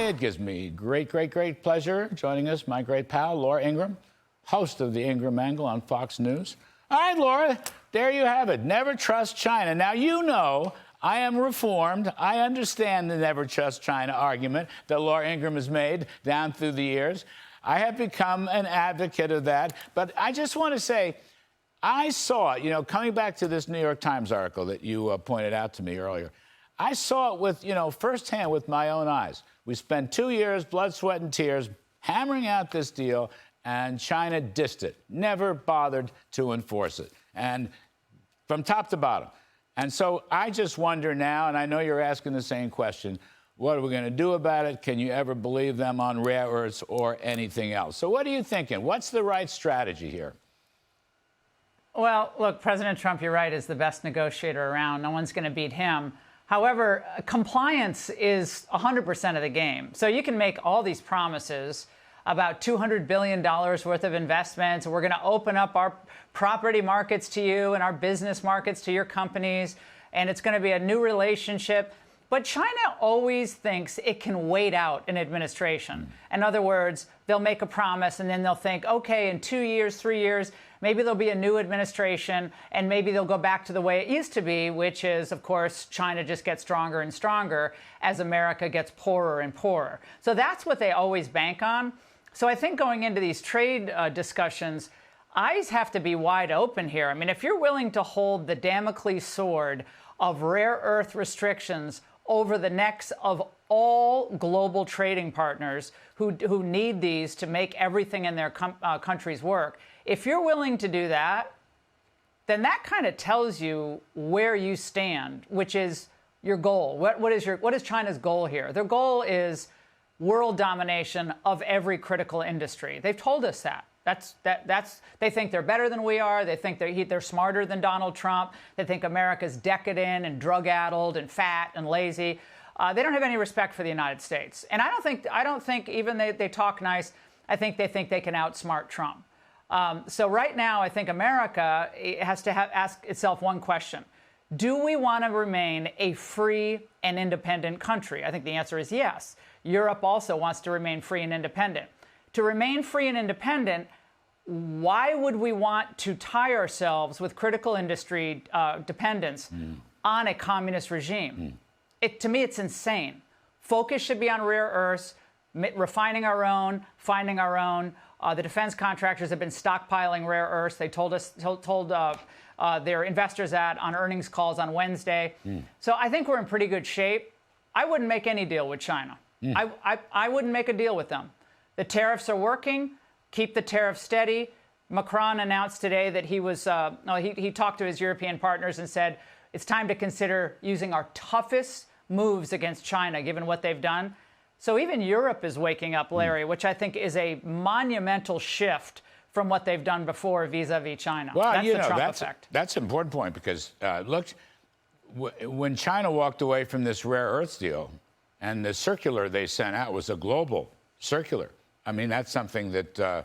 today. It gives me great pleasure joining us, my great pal, Laura Ingraham, host of the Ingraham Angle on Fox News. All right, Laura, there you have it. Never trust China. Now, you know I am reformed. I understand the never trust China argument that Laura Ingraham has made down through the years. I have become an advocate of that. But I just want to say, I saw it, coming back to this New York Times article that you pointed out to me earlier. I saw it with, firsthand with my own eyes. We spent 2 years, blood, sweat, and tears, hammering out this deal, and China dissed it, never bothered to enforce it, and from top to bottom. And so I just wonder now, and I know you're asking the same question, what are we going to do about it? Can you ever believe them on rare earths or anything else? So what are you thinking? What's the right strategy here? Well, look, President Trump, you're right, is the best negotiator around. No one's going to beat him. However, compliance is 100% of the game. So you can make all these promises about $200 billion worth of investments. We're going to open up our property markets to you and our business markets to your companies. And it's going to be a new relationship. But China always thinks it can wait out an administration. In other words, they'll make a promise and then they'll think, OK, in 2 years, 3 years, maybe there'll be a new administration and maybe they'll go back to the way it used to be, which is, of course, China just gets stronger and stronger as America gets poorer and poorer. So that's what they always bank on. So I think going into these trade discussions, eyes have to be wide open here. I mean, if you're willing to hold the Damocles sword of rare earth restrictions over the necks of all global trading partners who need these to make everything in their countries work, if you're willing to do that, then that kind of tells you where you stand, which is your goal. What is China's goal here? Their goal is world domination of every critical industry. They've told us that. They think they're better than we are. They think they're smarter than Donald Trump. They think America's decadent and drug-addled and fat and lazy. They don't have any respect for the United States. And I don't think even they talk nice. I think they can outsmart Trump. So right now, I think America has to ask itself one question. Do we want to remain a free and independent country? I think the answer is yes. Europe also wants to remain free and independent. To remain free and independent, why would we want to tie ourselves with critical industry dependence on a communist regime? To me, it's insane. Focus should be on rare earths, refining our own, finding our own. The defense contractors have been stockpiling rare earths. They told their investors that on earnings calls on Wednesday. So I think we're in pretty good shape. I wouldn't make any deal with China. I wouldn't make a deal with them. The tariffs are working. Keep the tariffs steady. Macron announced today that he talked to his European partners and said it's time to consider using our toughest moves against China, given what they've done. So even Europe is waking up, Larry, which I think is a monumental shift from what they've done before vis-a-vis China. Well, that's the Trump effect. That's an important point because, look, when China walked away from this rare earths deal and the circular they sent out was a global circular. I mean, that's something that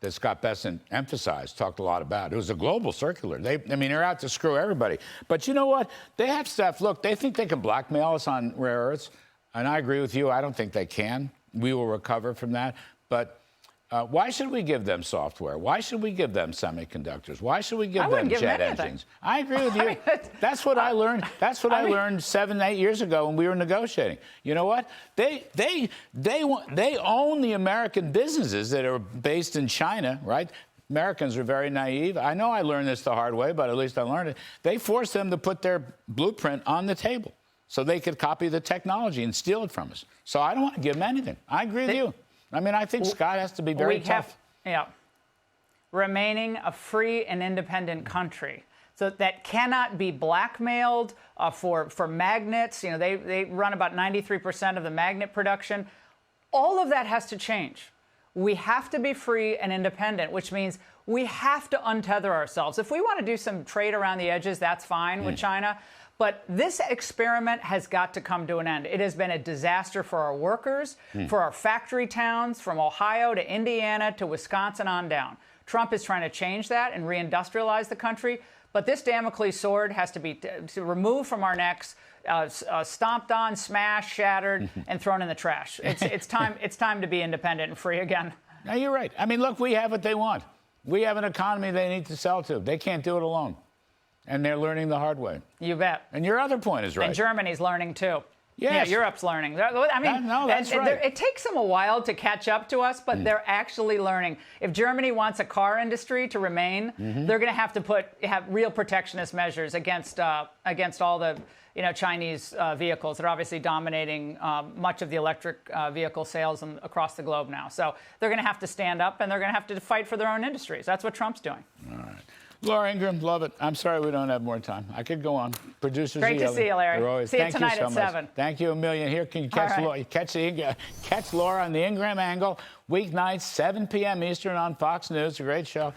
Scott Bessent emphasized, talked a lot about. It was a global circular. They're out to screw everybody. But you know what? They have stuff. Look, they think they can blackmail us on rare earths. And I agree with you. I don't think they can. We will recover from that. But why should we give them software? Why should we give them semiconductors? Why should we give them jet engines? I agree with you. That's what I learned. That's what I learned 7, 8 years ago when we were negotiating. You know what? They own the American businesses that are based in China, right? Americans are very naive. I know I learned this the hard way, but at least I learned it. They forced them to put their blueprint on the table so they could copy the technology and steal it from us. So I don't want to give them anything. I agree with you. I mean, I think Scott has to be very tough. Remaining a free and independent country. So that cannot be blackmailed for magnets. They run about 93% of the magnet production. All of that has to change. We have to be free and independent, which means we have to untether ourselves. If we want to do some trade around the edges, that's fine with China. But this experiment has got to come to an end. It has been a disaster for our workers, for our factory towns, from Ohio to Indiana to Wisconsin on down. Trump is trying to change that and reindustrialize the country. But this Damocles sword has to be removed from our necks, stomped on, smashed, shattered, and thrown in the trash. It's time. It's time to be independent and free again. No, you're right. I mean, look, we have what they want. We have an economy they need to sell to. They can't do it alone. And they're learning the hard way. You bet. And your other point is right. And Germany's learning, too. Yes. Yeah, Europe's learning. I mean, no, that's right. It takes them a while to catch up to us, but they're actually learning. If Germany wants a car industry to remain, they're going to have to have real protectionist measures against all the Chinese vehicles that are obviously dominating much of the electric vehicle sales across the globe now. So they're going to have to stand up, and they're going to have to fight for their own industries. That's what Trump's doing. All right. Laura Ingraham, love it. I'm sorry we don't have more time. I could go on. Producers, great to see you, Larry. See you tonight at 7. Thank you a million. Here, can you catch Laura on the Ingraham Angle weeknights, 7 p.m. Eastern on Fox News. A great show.